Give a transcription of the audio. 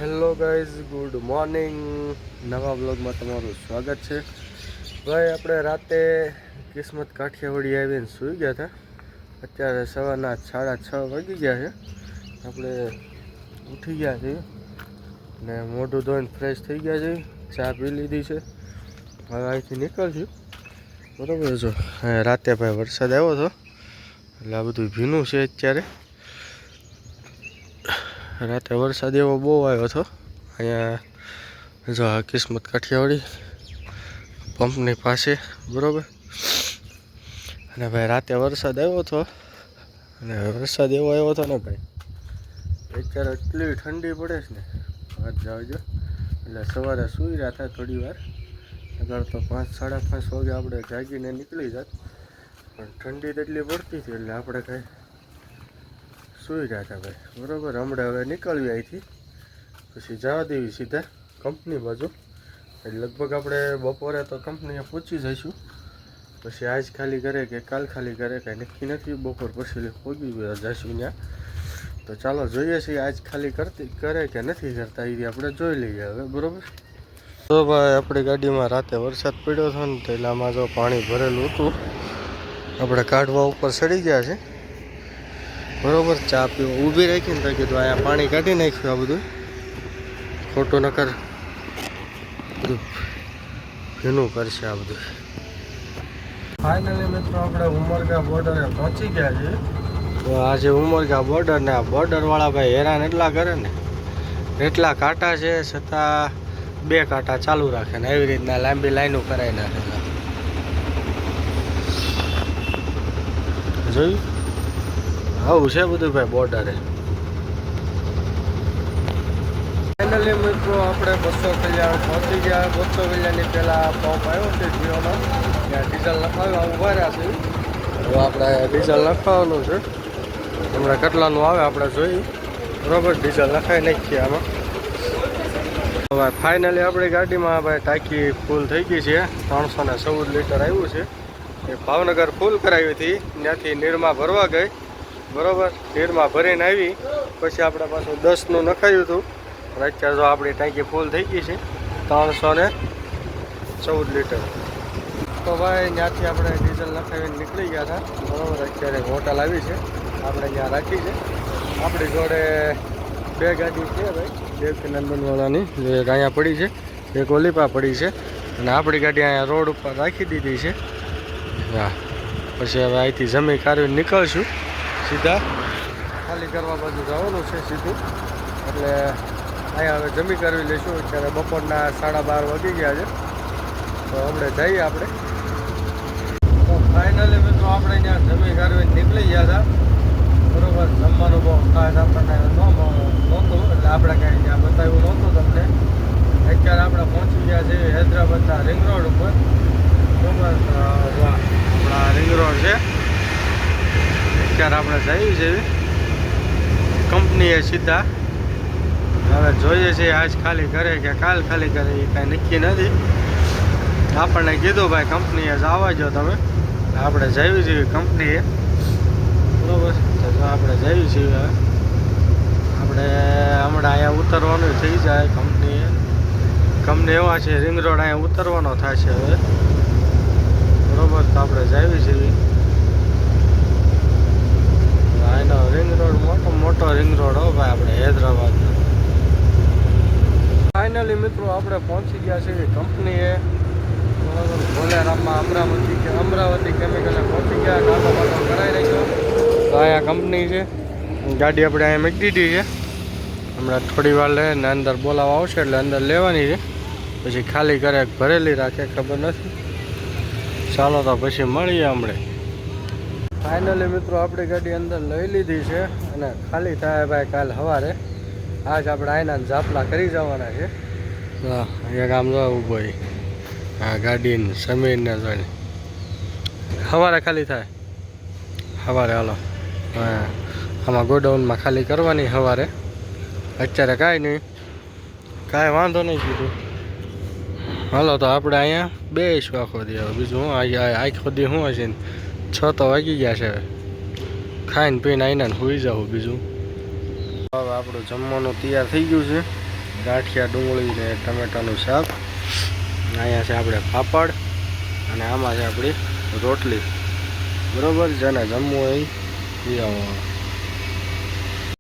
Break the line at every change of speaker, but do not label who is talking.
Hello guys, good morning. નવા બ્લોગમાં તમારું સ્વાગત છે. ભાઈ આપણે રાતે કિસ્મત કાઠિયાવાડી આવીને સૂઈ ગયા હતા. અત્યારે સવારના 6:30 વાગી ગયા છે. આપણે ઉઠી ગયા છીએ ને મોઢું ધોઈને ફ્રેશ થઈ ગયા છીએ. ચા પી લીધી છે. હવે અહીંથી નીકળશું. બરાબર છો. રાતે ભાઈ વરસાદ આવ્યો હતો એટલે આ બધું ભીનું છે. અત્યારે રાતે વરસાદ એવો બહુ આવ્યો હતો. અહીંયા જો આ કિસ્મત કાઠિયાવાડી પંપની પાસે, બરાબર. અને ભાઈ રાતે વરસાદ આવ્યો હતો અને વરસાદ એવો આવ્યો હતો ને ભાઈ, અત્યારે એટલી ઠંડી પડે છે ને વાત જાવજો. એટલે સવારે સૂઈ રહ્યા હતા થોડી વાર, અગર તો 5-5:30 વાગે આપણે જાગીને નીકળી જાત, પણ ઠંડી તેટલી પડતી હતી એટલે આપણે કાંઈ સૂઈ રહ્યા હતા ભાઈ, બરાબર. હમણાં હવે નીકળવી અહીંથી, પછી જવા દેવી સીધા કંપની બાજુ. એટલે લગભગ આપણે બપોરે તો કંપનીએ પહોંચી જઈશું. પછી આજ ખાલી કરે કે કાલ ખાલી કરે કાંઈ નક્કી નથી. બપોર પછી પહોંચી જઈશું ત્યાં. તો ચાલો જોઈએ છીએ આજ ખાલી કરે કે નથી કરતા, એ આપણે જોઈ લઈએ હવે, બરાબર. તો ભાઈ આપણી ગાડીમાં રાતે વરસાદ પડ્યો હતો ને તો એટલામાં જો પાણી ભરેલું હતું. આપણે કાઢવા ઉપર ચડી ગયા છે, બરોબર. ચા પીવો ઊભી રાખીને તો કીધું અહીંયા પાણી કાઢી નાખ્યું. આ બધું ખોટું નકર બધું ભીનું કરશે આ બધું. ફાઇનલી મિત્રો આપણે ઉમરગા બોર્ડરે પહોંચી ગયા છીએ. તો આ છે ઉમરગા બોર્ડર ને આ બોર્ડરવાળા ભાઈ હેરાન એટલા કરે ને, એટલા કાંટા છે છતાં 2 કાંટા ચાલુ રાખે ને એવી રીતના લાંબી લાઈનો કરાવી નાખે. જોયું આવું છે બધું ભાઈ બોર્ડરે. ફાઇનલી મિત્રો આપણે 200 કિલ્લા પહોંચી ગયા. 200 કિલ્લાની પહેલાં પંપ આવ્યો છે જીઓનો, ત્યાં ડીઝલ નખાવવા ઊભા રહ્યા છે. હવે આપણે ડીઝલ નખાવવાનું છે. હમણાં કેટલાનું આવે આપણે જોઈએ, બરાબર. ડીઝલ નખાવી નાખીએ આમાં. હવે ફાઇનલી આપણી ગાડીમાં ભાઈ ટાંકી ફૂલ થઈ ગઈ છે. 314 લીટર આવ્યું છે. એ ભાવનગર ફૂલ કરાવી હતી, ત્યાંથી નીરમાં ભરવા ગઈ, બરાબર. નીરમાં ભરીને આવી પછી આપણે પાછું 10નું નખાયું હતું. અત્યારે તો આપણી ટાંકી ફૂલ થઈ ગઈ છે 314 લીટર. તો ભાઈ ત્યાંથી આપણે ડીઝલ નખાવીને નીકળી ગયા હતા, બરાબર. અત્યારે હોટલ આવી છે, આપણે ત્યાં રાખી છે. આપણી જોડે 2 ગાડી છે ભાઈ, દેવકીનંદનવાળાની જે અહીંયા પડી છે, એક ઓલીપા પડી છે, અને આપણી ગાડી અહીંયા રોડ ઉપર રાખી દીધી છે. હા, પછી હવે અહીંથી જમી કાઢીને નીકળશું. સીધા ખાલી કરવા બાજુ જવાનું છે સીધું. એટલે અહીંયા હવે જમી કરવી લઈશું. અત્યારે બપોરના 12:30 વાગી ગયા છે. તો હમણાં જઈએ આપણે. તો ફાઇનલી મિત્રો આપણે ત્યાં જમી કરવીને નીકળી ગયા હતા, બરાબર. જમવાનું બહુ ખાસ આપણને નહોતું એટલે આપણે કાંઈ ત્યાં બતાવ્યું નહોતું તમને. અત્યારે આપણે પહોંચી ગયા છીએ હૈદરાબાદના રિંગ રોડ ઉપર, બરાબર. આપણા રિંગ રોડ છે. અત્યારે આપણે જઈએ છીએ કંપનીએ સીધા. હવે જોઈએ છીએ આજ ખાલી કરે કે કાલ ખાલી કરે એ કાંઈ નક્કી નથી. આપણને કીધું ભાઈ કંપનીએ જવા જો તમે. આપણે જઈએ છીએ કંપનીએ, બરાબર. તો આપણે જઈએ છીએ હવે. આપણે હમણાં અહીંયા ઉતરવાનું થઈ જાય કંપનીએ. કંપની એવા છે રિંગ રોડ અહીંયા ઉતરવાનો થાય છે હવે, બરાબર. તો આપણે જઈએ છીએ. એનો રિંગ રોડ મોટો રિંગ રોડ હો ભાઈ આપણે હૈદરાબાદનો. ફાઇનલી મિત્રો આપણે પહોંચી ગયા છીએ કંપનીએ, બરાબર. ભોલેરામમાં અમરાવતી કેમિકલે પહોંચી ગયા. નાનો મોટો કરાવી નાખ્યો. તો અહીંયા કંપની છે. ગાડી આપણે અહીંયા મૂકી દીધી છે. હમણાં થોડી વાર લઈને અંદર બોલાવવા આવશે એટલે અંદર લેવાની છે. પછી ખાલી કરે ભરેલી રાખે ખબર નથી. ચાલો તો પછી મળીએ હમણાં. ફાઇનલી મિત્રો આપણી ગાડી અંદર લઈ લીધી છે અને ખાલી થાય ભાઈ કાલ સવારે. આજ આપણે આયના ઝાપલા કરી જવાના છે. હા, એક આમ જો ઊભો હા ગાડીને સમીરને જોઈને સવારે ખાલી થાય. સવારે હાલો હા, આમાં ગોડાઉનમાં ખાલી કરવાની સવારે. અત્યારે કાંઈ નહીં, કાંઈ વાંધો નહીં કીધું. હાલો તો આપણે અહીંયા બેસીશું આખો દી. હવે બીજું હું આખો દી શું હશે ને, 6 તો વાગી ગયા છે. હવે ખાઈને પીને આવીને સૂઈ જાઉં. બીજું હવે આપણું જમવાનું તૈયાર થઈ ગયું છે. ગાંઠિયા ડુંગળી ને ટમેટાનું શાક. અહીંયા છે આપણે પાપડ અને આમાં છે આપણી રોટલી. બરાબર, જેને જમવું હોય એ આવો.